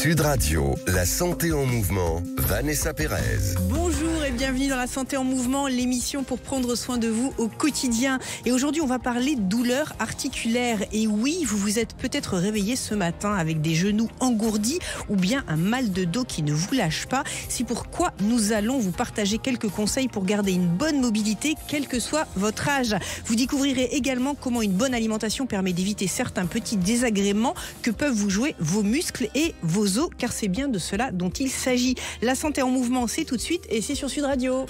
Sud Radio, la santé en mouvement, Vanessa Pérez. Bonjour et bienvenue dans la santé en mouvement, l'émission pour prendre soin de vous au quotidien. Et aujourd'hui, on va parler douleurs articulaires. Et oui, vous vous êtes peut-être réveillé ce matin avec des genoux engourdis ou bien un mal de dos qui ne vous lâche pas. C'est pourquoi nous allons vous partager quelques conseils pour garder une bonne mobilité, quel que soit votre âge. Vous découvrirez également comment une bonne alimentation permet d'éviter certains petits désagréments que peuvent vous jouer vos muscles et vos os, car c'est bien de cela dont il s'agit. La santé en mouvement, c'est tout de suite et c'est sur Sud Radio.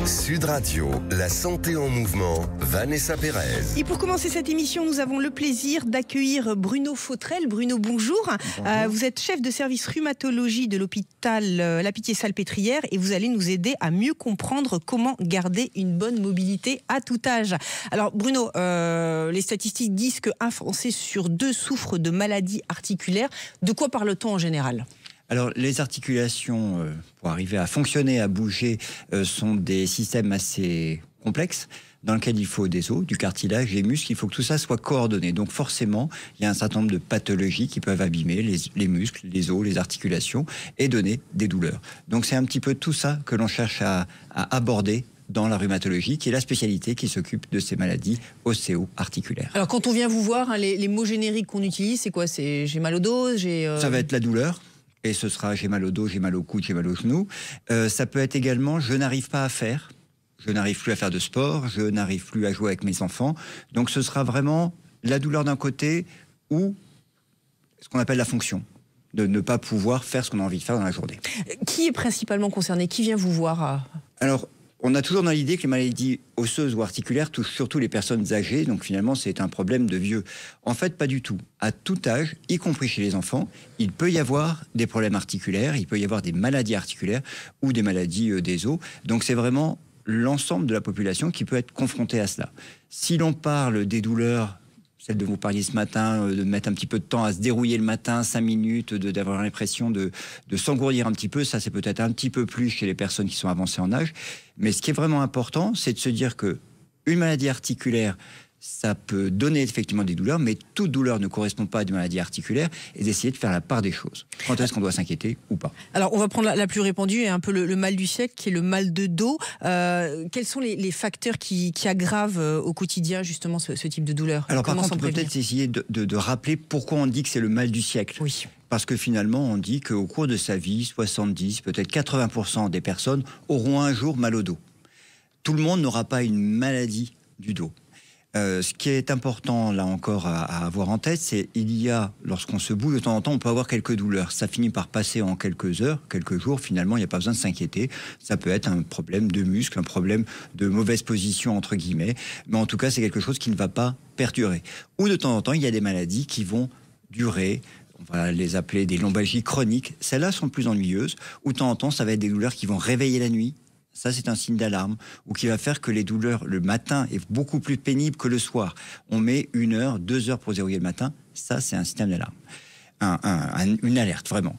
Sud Radio, la santé en mouvement, Vanessa Pérez. Et pour commencer cette émission, nous avons le plaisir d'accueillir Bruno Fautrel. Bruno, bonjour. Bonjour. Vous êtes chef de service rhumatologie de l'hôpital La Pitié-Salpêtrière et vous allez nous aider à mieux comprendre comment garder une bonne mobilité à tout âge. Alors Bruno, les statistiques disent qu'un Français sur deux souffre de maladies articulaires. De quoi parle-t-on en général ? Alors, les articulations, pour arriver à fonctionner, à bouger, sont des systèmes assez complexes dans lesquels il faut des os, du cartilage, des muscles. Il faut que tout ça soit coordonné. Donc, forcément, il y a un certain nombre de pathologies qui peuvent abîmer les muscles, les os, les articulations et donner des douleurs. Donc, c'est un petit peu tout ça que l'on cherche à aborder dans la rhumatologie, qui est la spécialité qui s'occupe de ces maladies ostéo-articulaires. Alors, quand on vient vous voir, les mots génériques qu'on utilise, c'est quoi ? C'est j'ai mal au dos, Ça va être la douleur. Et ce sera j'ai mal au dos, j'ai mal au coude, j'ai mal au genou. Ça peut être également je n'arrive pas à faire. Je n'arrive plus à faire de sport, je n'arrive plus à jouer avec mes enfants. Donc ce sera vraiment la douleur d'un côté ou ce qu'on appelle la fonction, de ne pas pouvoir faire ce qu'on a envie de faire dans la journée. Qui est principalement concerné ? Qui vient vous voir ? Alors, on a toujours dans l'idée que les maladies osseuses ou articulaires touchent surtout les personnes âgées, donc finalement c'est un problème de vieux. En fait, pas du tout. À tout âge, y compris chez les enfants, il peut y avoir des problèmes articulaires, il peut y avoir des maladies articulaires ou des maladies des os. Donc c'est vraiment l'ensemble de la population qui peut être confrontée à cela. Si l'on parle des douleurs, celle de vous parliez ce matin, de mettre un petit peu de temps à se dérouiller le matin, 5 minutes, d'avoir l'impression de s'engourdir un petit peu, ça c'est peut-être un petit peu plus chez les personnes qui sont avancées en âge. Mais ce qui est vraiment important, c'est de se dire que une maladie articulaire, ça peut donner effectivement des douleurs, mais toute douleur ne correspond pas à des maladies articulaires, et d'essayer de faire la part des choses. Quand est-ce qu'on doit s'inquiéter ou pas ? Alors, on va prendre la plus répandue et un peu le mal du siècle, qui est le mal de dos. Quels sont les facteurs qui aggravent au quotidien justement ce type de douleur ? Alors, par contre, on peut peut-être essayer de rappeler pourquoi on dit que c'est le mal du siècle. Oui. Parce que finalement, on dit qu'au cours de sa vie, 70, peut-être 80% des personnes auront un jour mal au dos. Tout le monde n'aura pas une maladie du dos. Ce qui est important, là encore, à avoir en tête, c'est lorsqu'on se bouge de temps en temps, on peut avoir quelques douleurs. Ça finit par passer en quelques heures, quelques jours. Finalement, il n'y a pas besoin de s'inquiéter. Ça peut être un problème de muscle, un problème de mauvaise position, entre guillemets. Mais en tout cas, c'est quelque chose qui ne va pas perdurer. Ou de temps en temps, il y a des maladies qui vont durer. On va les appeler des lombalgies chroniques. Celles-là sont plus ennuyeuses. Ou de temps en temps, ça va être des douleurs qui vont réveiller la nuit. Ça, c'est un signe d'alarme, ou qui va faire que les douleurs le matin est beaucoup plus pénible que le soir. On met 1 heure, 2 heures pour se dérouiller le matin. Ça, c'est un système d'alarme. Une alerte, vraiment.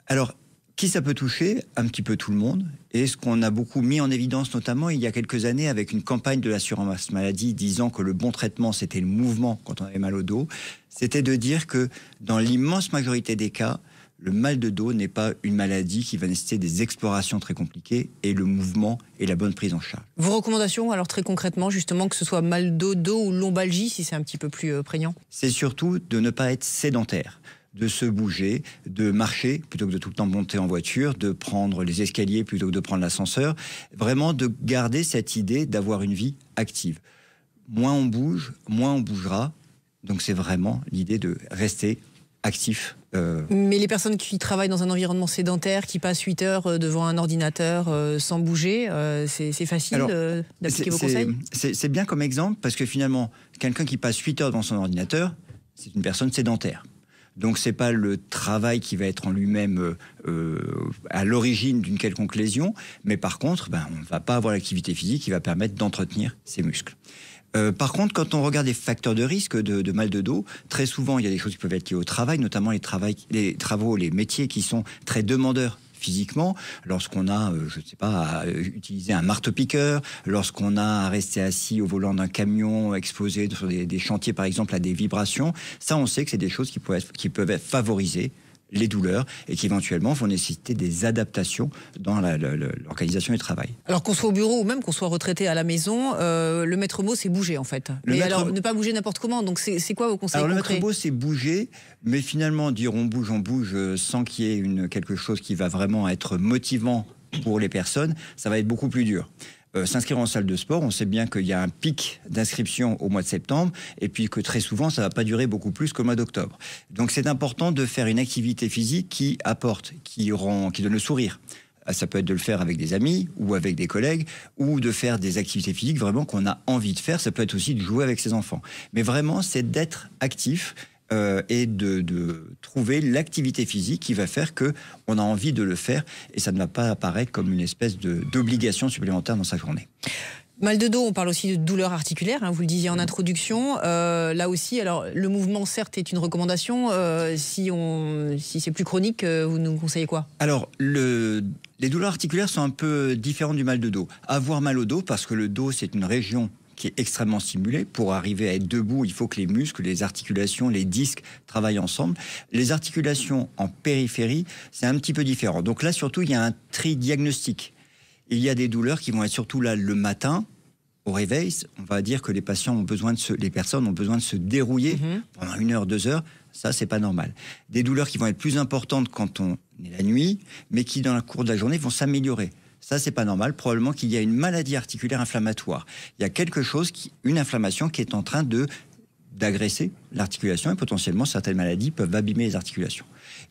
Alors, qui ça peut toucher ? Un petit peu tout le monde. Et ce qu'on a beaucoup mis en évidence, notamment il y a quelques années, avec une campagne de l'assurance maladie disant que le bon traitement, c'était le mouvement quand on avait mal au dos, c'était de dire que dans l'immense majorité des cas, le mal de dos n'est pas une maladie qui va nécessiter des explorations très compliquées, et le mouvement et la bonne prise en charge. Vos recommandations, alors très concrètement, justement, que ce soit mal de dos ou lombalgie, si c'est un petit peu plus prégnant ? C'est surtout de ne pas être sédentaire, de se bouger, de marcher plutôt que de tout le temps monter en voiture, de prendre les escaliers plutôt que de prendre l'ascenseur. Vraiment de garder cette idée d'avoir une vie active. Moins on bouge, moins on bougera. Donc c'est vraiment l'idée de rester actif. Mais les personnes qui travaillent dans un environnement sédentaire, qui passent 8 heures devant un ordinateur sans bouger, c'est facile d'appliquer vos conseils ? C'est bien comme exemple, parce que finalement, quelqu'un qui passe 8 heures devant son ordinateur, c'est une personne sédentaire. Donc c'est pas le travail qui va être en lui-même à l'origine d'une quelconque lésion, mais par contre, on ne va pas avoir l'activité physique qui va permettre d'entretenir ses muscles. Par contre, quand on regarde les facteurs de risque de mal de dos, très souvent, il y a des choses qui peuvent être liées au travail, notamment les métiers qui sont très demandeurs physiquement, lorsqu'on a, à utiliser un marteau-piqueur, lorsqu'on a à rester assis au volant d'un camion exposé sur des chantiers, par exemple, à des vibrations, ça, on sait que c'est des choses qui peuvent favoriser les douleurs et qui éventuellement vont nécessiter des adaptations dans l'organisation du travail. Alors qu'on soit au bureau ou même qu'on soit retraité à la maison, le maître mot c'est bouger en fait. Mais alors ne pas bouger n'importe comment, donc c'est quoi vos conseils concrets? Le maître mot c'est bouger, mais finalement dire on bouge sans qu'il y ait quelque chose qui va vraiment être motivant pour les personnes, ça va être beaucoup plus dur. S'inscrire en salle de sport, on sait bien qu'il y a un pic d'inscription au mois de septembre et puis que très souvent ça ne va pas durer beaucoup plus qu'au mois d'octobre. Donc c'est important de faire une activité physique qui apporte, qui donne le sourire. Ça peut être de le faire avec des amis ou avec des collègues ou de faire des activités physiques vraiment qu'on a envie de faire. Ça peut être aussi de jouer avec ses enfants. Mais vraiment c'est d'être actif et de trouver l'activité physique qui va faire qu'on a envie de le faire et ça ne va pas apparaître comme une espèce d'obligation supplémentaire dans sa journée. Mal de dos, on parle aussi de douleurs articulaires, hein, vous le disiez en introduction. Là aussi, alors le mouvement certes est une recommandation. Si c'est plus chronique, vous nous conseillez quoi? Alors les douleurs articulaires sont un peu différentes du mal de dos. Avoir mal au dos, parce que le dos c'est une région qui est extrêmement stimulé. Pour arriver à être debout, il faut que les muscles, les articulations, les disques travaillent ensemble. Les articulations en périphérie, c'est un petit peu différent. Donc là, surtout, il y a un tri diagnostique. Il y a des douleurs qui vont être surtout là le matin, au réveil. On va dire que les personnes ont besoin de se dérouiller pendant 1 heure, 2 heures. Ça, c'est pas normal. Des douleurs qui vont être plus importantes quand on est la nuit, mais qui, dans la cours de la journée, vont s'améliorer. Ça, c'est pas normal. Probablement qu'il y a une maladie articulaire inflammatoire. Il y a quelque chose, une inflammation qui est en train d'agresser l'articulation et potentiellement certaines maladies peuvent abîmer les articulations.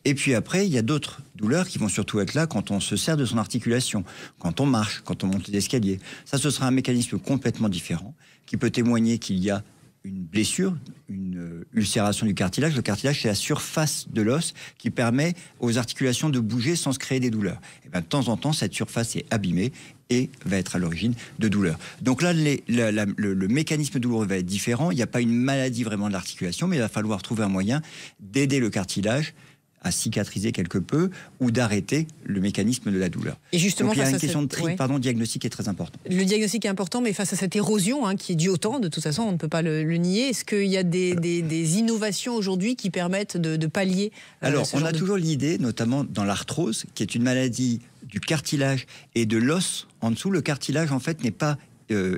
Et puis après, il y a d'autres douleurs qui vont surtout être là quand on se sert de son articulation, quand on marche, quand on monte les escaliers. Ça, ce sera un mécanisme complètement différent qui peut témoigner qu'il y a une blessure, une ulcération du cartilage. Le cartilage, c'est la surface de l'os qui permet aux articulations de bouger sans se créer des douleurs. Et bien, de temps en temps, cette surface est abîmée et va être à l'origine de douleurs. Donc là, le mécanisme douloureux va être différent. Il n'y a pas une maladie vraiment de l'articulation, mais il va falloir trouver un moyen d'aider le cartilage à cicatriser quelque peu ou d'arrêter le mécanisme de la douleur. Et justement, donc, il y a une question de tri, diagnostic est très important. Le diagnostic est important, mais face à cette érosion qui est due au temps, de toute façon, on ne peut pas le nier. Est-ce qu'il y a des innovations aujourd'hui qui permettent de pallier Alors, on a toujours l'idée, notamment dans l'arthrose, qui est une maladie du cartilage et de l'os en dessous. Le cartilage, en fait, n'est pas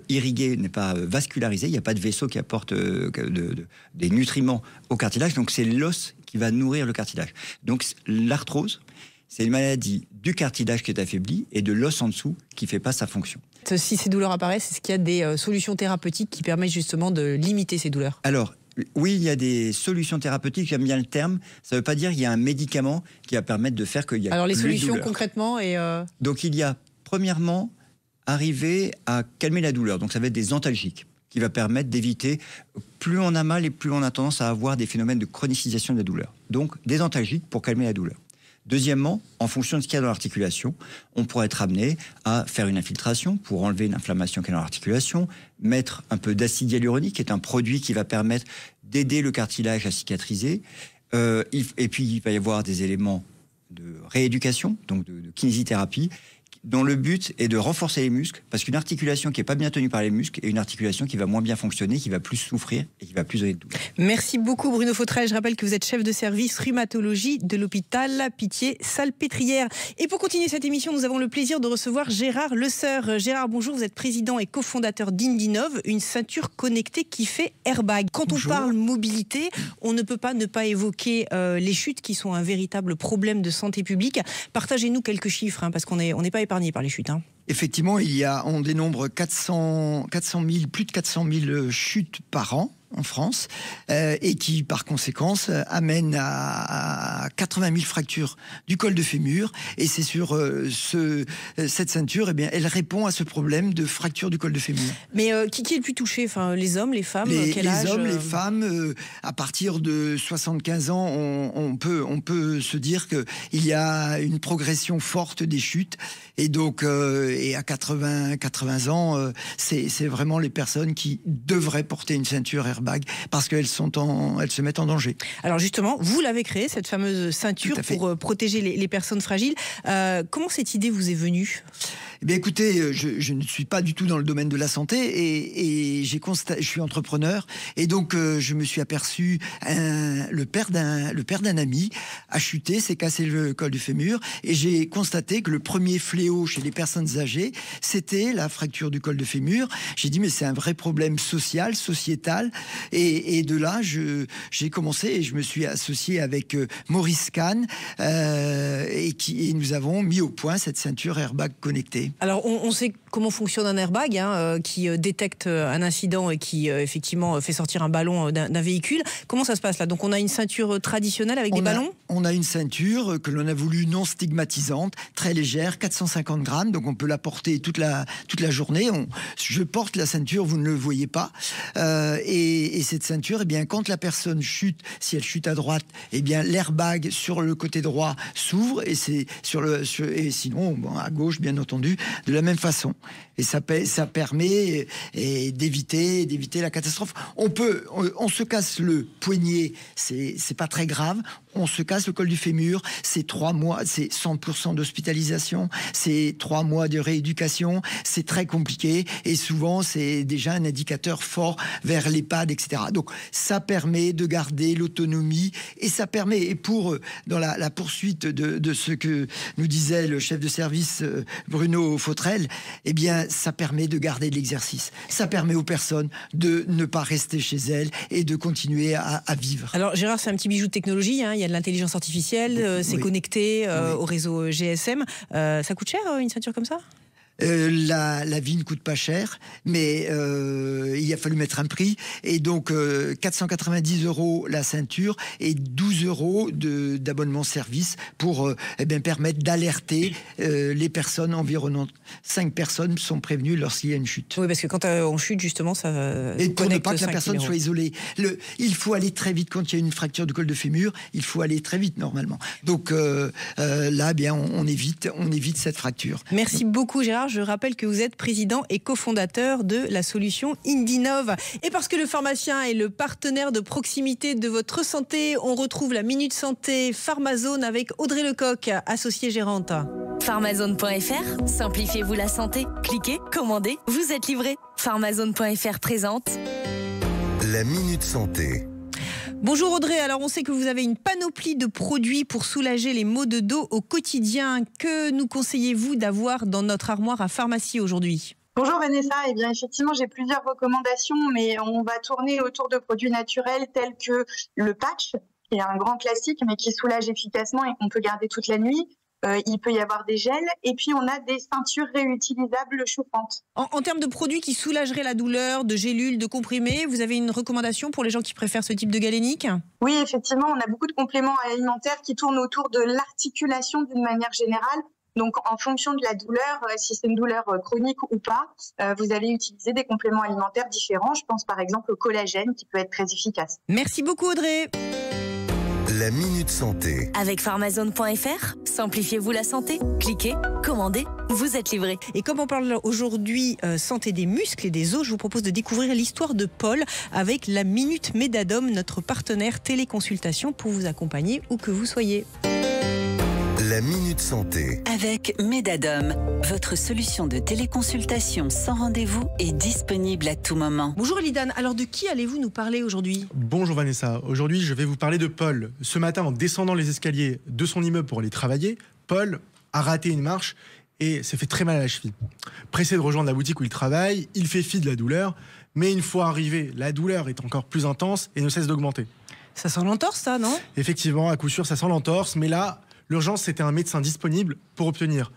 irrigué, n'est pas vascularisé. Il n'y a pas de vaisseau qui apporte des nutriments au cartilage. Donc, c'est l'os qui va nourrir le cartilage. Donc l'arthrose, c'est une maladie du cartilage qui est affaibli et de l'os en dessous qui ne fait pas sa fonction. Si ces douleurs apparaissent, est-ce qu'il y a des solutions thérapeutiques qui permettent justement de limiter ces douleurs? Alors, oui, il y a des solutions thérapeutiques, j'aime bien le terme. Ça ne veut pas dire qu'il y a un médicament qui va permettre de faire qu'il y a Alors les plus solutions de douleur. Concrètement Donc il y a, premièrement, arriver à calmer la douleur. Donc ça va être des antalgiques qui va permettre d'éviter, plus on a mal et plus on a tendance à avoir des phénomènes de chronicisation de la douleur. Donc des antalgiques pour calmer la douleur. Deuxièmement, en fonction de ce qu'il y a dans l'articulation, on pourrait être amené à faire une infiltration pour enlever une inflammation qui est dans l'articulation, mettre un peu d'acide hyaluronique, qui est un produit qui va permettre d'aider le cartilage à cicatriser. Et puis il va y avoir des éléments de rééducation, donc de kinésithérapie, dont le but est de renforcer les muscles, parce qu'une articulation qui n'est pas bien tenue par les muscles est une articulation qui va moins bien fonctionner, qui va plus souffrir et qui va plus donner de douleur. Merci beaucoup Bruno Fautrel. Je rappelle que vous êtes chef de service rhumatologie de l'hôpital Pitié-Salpêtrière. Et pour continuer cette émission, nous avons le plaisir de recevoir Gérard Lesseur. Gérard, bonjour, vous êtes président et cofondateur d'Indinov, une ceinture connectée qui fait airbag. Quand bonjour. On parle mobilité, on ne peut pas ne pas évoquer les chutes qui sont un véritable problème de santé publique. Partagez-nous quelques chiffres, parce qu'on n'est pas épargné par les chutes. Effectivement, on dénombre plus de 400 000 chutes par an en France, et qui, par conséquence, amène à 80 000 fractures du col de fémur. Et c'est sur cette ceinture, elle répond à ce problème de fracture du col de fémur. Mais qui est le plus touché? Les hommes, les femmes? Quel âge? Les hommes, les femmes, à partir de 75 ans, on peut se dire qu'il y a une progression forte des chutes. Et donc, et à 80 ans, c'est vraiment les personnes qui devraient porter une ceinture airbag parce qu'elles se mettent en danger. Alors justement, vous l'avez créée, cette fameuse de ceinture pour protéger les personnes fragiles. Comment cette idée vous est venue ? Eh bien, écoutez, je ne suis pas du tout dans le domaine de la santé et je suis entrepreneur et donc je me suis aperçu le père d'un ami a chuté, s'est cassé le col du fémur et j'ai constaté que le premier fléau chez les personnes âgées, c'était la fracture du col de fémur. J'ai dit mais c'est un vrai problème social, sociétal et de là j'ai commencé et je me suis associé avec Maurice Kahn et nous avons mis au point cette ceinture airbag connectée. Alors, on sait comment fonctionne un airbag qui détecte un incident et qui, effectivement, fait sortir un ballon d'un véhicule. Comment ça se passe là ? Donc, on a une ceinture traditionnelle avec des ballons ? On a une ceinture que l'on a voulu non stigmatisante, très légère, 450 grammes, donc on peut la porter toute la journée. Je porte la ceinture, vous ne le voyez pas. Et cette ceinture, eh bien, quand la personne chute, si elle chute à droite, eh bien, l'airbag sur le côté droit s'ouvre et et sinon, à gauche, bien entendu, de la même façon. Et ça permet d'éviter la catastrophe. On se casse le poignet, c'est pas très grave. On se casse le col du fémur, c'est 3 mois, c'est 100% d'hospitalisation, c'est 3 mois de rééducation, c'est très compliqué et souvent c'est déjà un indicateur fort vers l'EHPAD, etc. Donc ça permet de garder l'autonomie et ça permet, et dans la poursuite de ce que nous disait le chef de service Bruno Fautrel, eh bien ça permet de garder de l'exercice. Ça permet aux personnes de ne pas rester chez elles et de continuer à vivre. Alors Gérard, c'est un petit bijou de technologie, il y a de l'intelligence artificielle, c'est connecté au réseau GSM. Ça coûte cher une ceinture comme ça ? La vie ne coûte pas cher, mais il a fallu mettre un prix. Et donc, 490 € la ceinture et 12 € d'abonnement service pour permettre d'alerter les personnes environnantes. 5 personnes sont prévenues lorsqu'il y a une chute. Oui, parce que quand on chute, justement, ça et pour ne pas que la personne numéros. soit isolée. Il faut aller très vite quand il y a une fracture du col de fémur. Il faut aller très vite, normalement. Donc là, bien, on évite cette fracture. Merci beaucoup, Gérard. Je rappelle que vous êtes président et cofondateur de la solution Indinov. Et parce que le pharmacien est le partenaire de proximité de votre santé, on retrouve la Minute Santé Pharmazone avec Audrey Lecoq, associée gérante. Pharmazone.fr, simplifiez-vous la santé. Cliquez, commandez, vous êtes livré. Pharmazone.fr présente la Minute Santé. Bonjour Audrey, alors on sait que vous avez une panoplie de produits pour soulager les maux de dos au quotidien. Que nous conseillez-vous d'avoir dans notre armoire à pharmacie aujourd'hui ? Bonjour Vanessa, eh bien effectivement j'ai plusieurs recommandations, mais on va tourner autour de produits naturels tels que le patch, qui est un grand classique mais qui soulage efficacement et qu'on peut garder toute la nuit. Il peut y avoir des gels et puis on a des ceintures réutilisables chauffantes. En termes de produits qui soulageraient la douleur, de gélules, de comprimés, vous avez une recommandation pour les gens qui préfèrent ce type de galénique ? Oui, effectivement, on a beaucoup de compléments alimentaires qui tournent autour de l'articulation d'une manière générale. Donc, en fonction de la douleur, si c'est une douleur chronique ou pas, vous allez utiliser des compléments alimentaires différents. Je pense par exemple au collagène qui peut être très efficace. Merci beaucoup Audrey. La Minute Santé. avec Pharmazone.fr, simplifiez-vous la santé. Cliquez, commandez, vous êtes livré. Et comme on parle aujourd'hui santé des muscles et des os, je vous propose de découvrir l'histoire de Paul avec la Minute Médadome, notre partenaire téléconsultation pour vous accompagner où que vous soyez. La Minute Santé. Avec Médadome, votre solution de téléconsultation sans rendez-vous est disponible à tout moment. Bonjour Lidan, alors de qui allez-vous nous parler aujourd'hui ? Bonjour Vanessa, aujourd'hui je vais vous parler de Paul. Ce matin, en descendant les escaliers de son immeuble pour aller travailler, Paul a raté une marche et s'est fait très mal à la cheville. Pressé de rejoindre la boutique où il travaille, il fait fi de la douleur, mais une fois arrivé, la douleur est encore plus intense et ne cesse d'augmenter. Ça sent l'entorse ça, non ? Effectivement, à coup sûr, ça sent l'entorse, mais là, l'urgence, c'était un médecin disponible pour obtenir,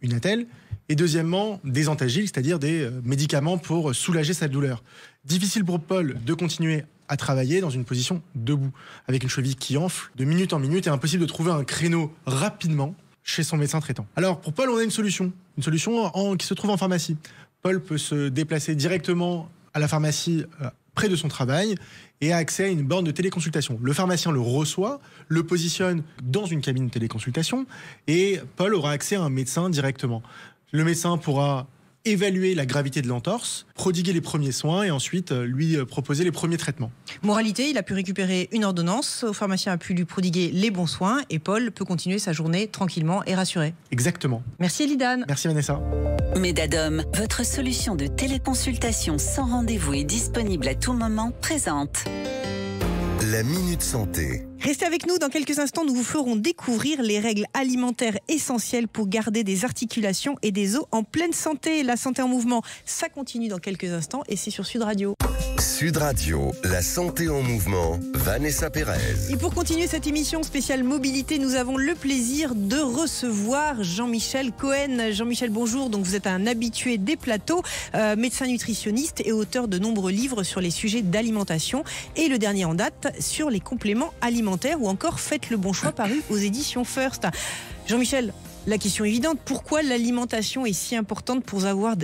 une attelle, et deuxièmement, des antalgiques, c'est-à-dire des médicaments pour soulager sa douleur. Difficile pour Paul de continuer à travailler dans une position debout, avec une cheville qui enfle de minute en minute, et impossible de trouver un créneau rapidement chez son médecin traitant. Alors, pour Paul, on a une solution qui se trouve en pharmacie. Paul peut se déplacer directement à la pharmacie près de son travail et a accès à une borne de téléconsultation. Le pharmacien le reçoit, le positionne dans une cabine de téléconsultation et Paul aura accès à un médecin directement. Le médecin pourra évaluer la gravité de l'entorse, prodiguer les premiers soins et ensuite lui proposer les premiers traitements. Moralité, il a pu récupérer une ordonnance, le pharmacien a pu lui prodiguer les bons soins et Paul peut continuer sa journée tranquillement et rassuré. Exactement. Merci Elidan. Merci Vanessa. Medadom, votre solution de téléconsultation sans rendez-vous et disponible à tout moment, présente La Minute Santé. Restez avec nous, dans quelques instants, nous vous ferons découvrir les règles alimentaires essentielles pour garder des articulations et des os en pleine santé. La santé en mouvement, ça continue dans quelques instants et c'est sur Sud Radio. Sud Radio, la santé en mouvement, Vanessa Pérez. Et pour continuer cette émission spéciale mobilité, nous avons le plaisir de recevoir Jean-Michel Cohen. Jean-Michel, bonjour. Donc vous êtes un habitué des plateaux, médecin nutritionniste et auteur de nombreux livres sur les sujets d'alimentation et le dernier en date sur les compléments alimentaires ou encore Faites le bon choix paru aux éditions First. Jean-Michel, la question évidente, pourquoi l'alimentation est si importante pour avoir...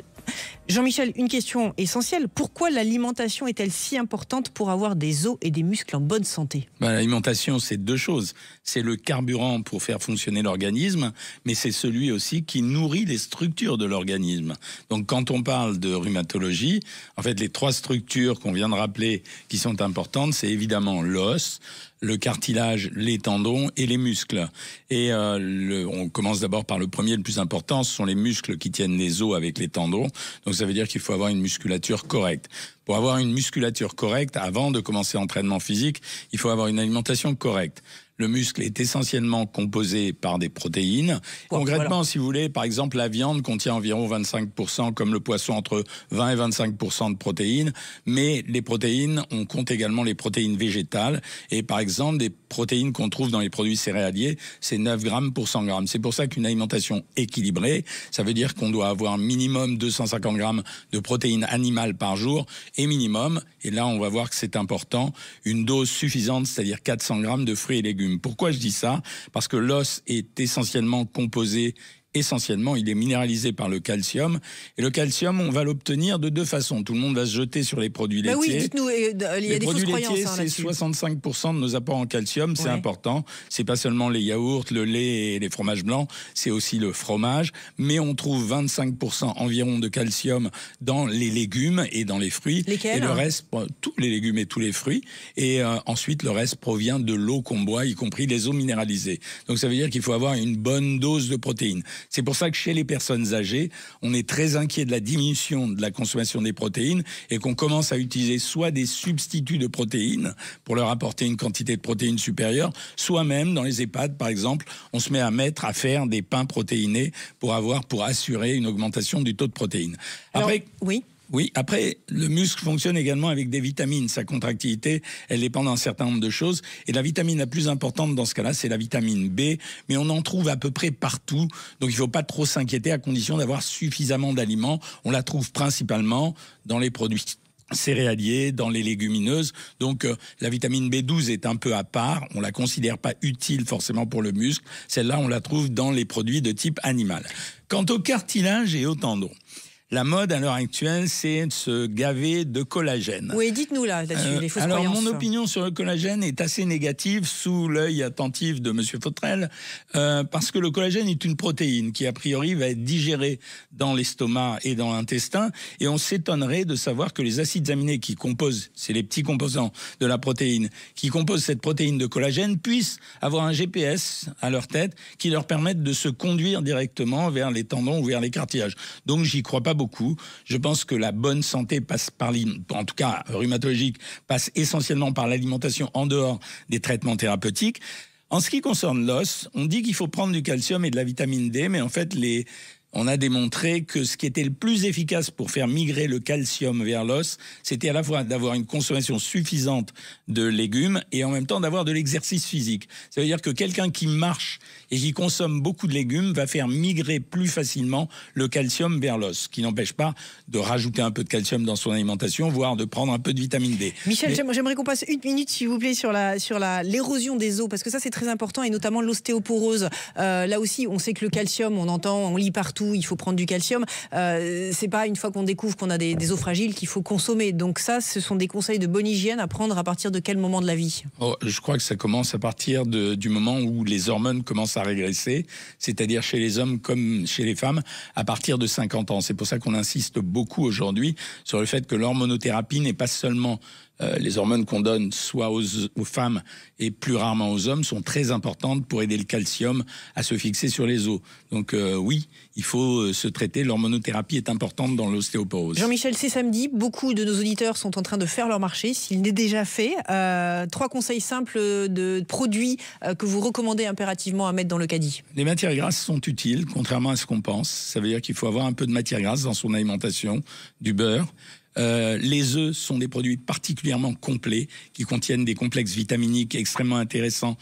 Jean-Michel, une question essentielle, pourquoi l'alimentation est-elle si importante pour avoir des os et des muscles en bonne santé ? L'alimentation, c'est deux choses. C'est le carburant pour faire fonctionner l'organisme, mais c'est celui aussi qui nourrit les structures de l'organisme. Donc quand on parle de rhumatologie, en fait les trois structures qu'on vient de rappeler qui sont importantes, c'est évidemment l'os, le cartilage, les tendons et les muscles. Et on commence d'abord par le premier, le plus important, ce sont les muscles qui tiennent les os avec les tendons. Donc ça veut dire qu'il faut avoir une musculature correcte. Pour avoir une musculature correcte, avant de commencer l'entraînement physique, il faut avoir une alimentation correcte. Le muscle est essentiellement composé par des protéines. Concrètement, si vous voulez, par exemple, la viande contient environ 25%, comme le poisson, entre 20 et 25% de protéines. Mais les protéines, on compte également les protéines végétales. Et par exemple, des protéines qu'on trouve dans les produits céréaliers, c'est 9 grammes pour 100 grammes. C'est pour ça qu'une alimentation équilibrée, ça veut dire qu'on doit avoir minimum 250 grammes de protéines animales par jour et minimum, et là on va voir que c'est important, une dose suffisante, c'est-à-dire 400 grammes de fruits et légumes. Pourquoi je dis ça ? Parce que l'os est essentiellement composé, il est minéralisé par le calcium. Et le calcium, on va l'obtenir de deux façons. Tout le monde va se jeter sur les produits laitiers. Oui, dites-nous, il y a des fausses croyances. Les produits laitiers, c'est 65% de nos apports en calcium, c'est important. C'est pas seulement les yaourts, le lait et les fromages blancs, c'est aussi le fromage. Mais on trouve 25% environ de calcium dans les légumes et dans les fruits. Lesquels ? Et le reste, tous les légumes et tous les fruits. Et ensuite, le reste provient de l'eau qu'on boit, y compris les eaux minéralisées. Donc ça veut dire qu'il faut avoir une bonne dose de protéines. C'est pour ça que chez les personnes âgées, on est très inquiet de la diminution de la consommation des protéines et qu'on commence à utiliser soit des substituts de protéines pour leur apporter une quantité de protéines supérieure, soit même dans les EHPAD, par exemple, on se met à faire des pains protéinés pour assurer une augmentation du taux de protéines. Après, Oui, après, le muscle fonctionne également avec des vitamines. Sa contractilité, elle dépend d'un certain nombre de choses. Et la vitamine la plus importante dans ce cas-là, c'est la vitamine B. Mais on en trouve à peu près partout. Donc il ne faut pas trop s'inquiéter à condition d'avoir suffisamment d'aliments. On la trouve principalement dans les produits céréaliers, dans les légumineuses. Donc la vitamine B12 est un peu à part. On la considère pas utile forcément pour le muscle. Celle-là, on la trouve dans les produits de type animal. Quant au cartilage et aux tendons, la mode à l'heure actuelle, c'est de se gaver de collagène. Oui, dites-nous là-dessus, les fausses croyances. Alors, mon opinion sur le collagène est assez négative sous l'œil attentif de Monsieur Fautrel, parce que le collagène est une protéine qui, a priori, va être digérée dans l'estomac et dans l'intestin, et on s'étonnerait de savoir que les acides aminés qui composent, c'est les petits composants de la protéine, qui composent cette protéine de collagène, puissent avoir un GPS à leur tête qui leur permette de se conduire directement vers les tendons ou vers les cartilages. Donc, j'y crois pas beaucoup. Je pense que la bonne santé passe en tout cas rhumatologique, passe essentiellement par l'alimentation en dehors des traitements thérapeutiques. En ce qui concerne l'os, on dit qu'il faut prendre du calcium et de la vitamine D, mais en fait, on a démontré que ce qui était le plus efficace pour faire migrer le calcium vers l'os, c'était à la fois d'avoir une consommation suffisante de légumes et en même temps d'avoir de l'exercice physique. Ça veut dire que quelqu'un qui marche et qui consomme beaucoup de légumes va faire migrer plus facilement le calcium vers l'os, ce qui n'empêche pas de rajouter un peu de calcium dans son alimentation, voire de prendre un peu de vitamine D. Michel, j'aimerais qu'on passe une minute, s'il vous plaît, sur l'érosion des os, parce que ça, c'est très important, et notamment l'ostéoporose. Là aussi, on sait que le calcium, on lit partout, partout, il faut prendre du calcium. C'est pas une fois qu'on découvre qu'on a des os fragiles qu'il faut consommer. Donc ça, ce sont des conseils de bonne hygiène à prendre à partir de quel moment de la vie? Je crois que ça commence à partir du moment où les hormones commencent à régresser, c'est-à-dire chez les hommes comme chez les femmes, à partir de 50 ans. C'est pour ça qu'on insiste beaucoup aujourd'hui sur le fait que l'hormonothérapie n'est pas seulement les hormones qu'on donne soit aux femmes et plus rarement aux hommes sont très importantes pour aider le calcium à se fixer sur les os. Donc oui, il faut se traiter. L'hormonothérapie est importante dans l'ostéoporose. Jean-Michel, c'est samedi. Beaucoup de nos auditeurs sont en train de faire leur marché, s'il n'est déjà fait. 3 conseils simples de produits que vous recommandez impérativement à mettre dans le caddie. Les matières grasses sont utiles, contrairement à ce qu'on pense. Ça veut dire qu'il faut avoir un peu de matière grasse dans son alimentation, du beurre. Les œufs sont des produits particulièrement complets qui contiennent des complexes vitaminiques extrêmement intéressants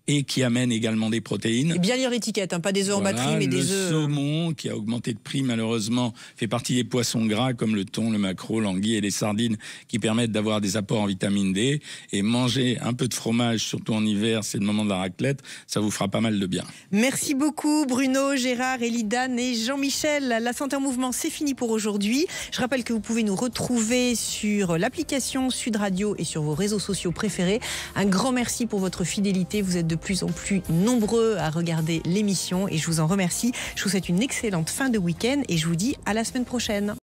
et qui amènent également des protéines. Et bien lire l'étiquette, pas des œufs en batterie, mais des œufs... Le saumon, qui a augmenté de prix malheureusement, fait partie des poissons gras comme le thon, le maquereau, l'anguille et les sardines qui permettent d'avoir des apports en vitamine D. Et manger un peu de fromage, surtout en hiver, c'est le moment de la raclette, ça vous fera pas mal de bien. Merci beaucoup Bruno, Gérard, Elidan et Jean-Michel. La santé en mouvement, c'est fini pour aujourd'hui. Je rappelle que vous pouvez nous retrouver sur l'application Sud Radio et sur vos réseaux sociaux préférés. Un grand merci pour votre fidélité. Vous êtes de plus en plus nombreux à regarder l'émission et je vous en remercie. Je vous souhaite une excellente fin de week-end et je vous dis à la semaine prochaine.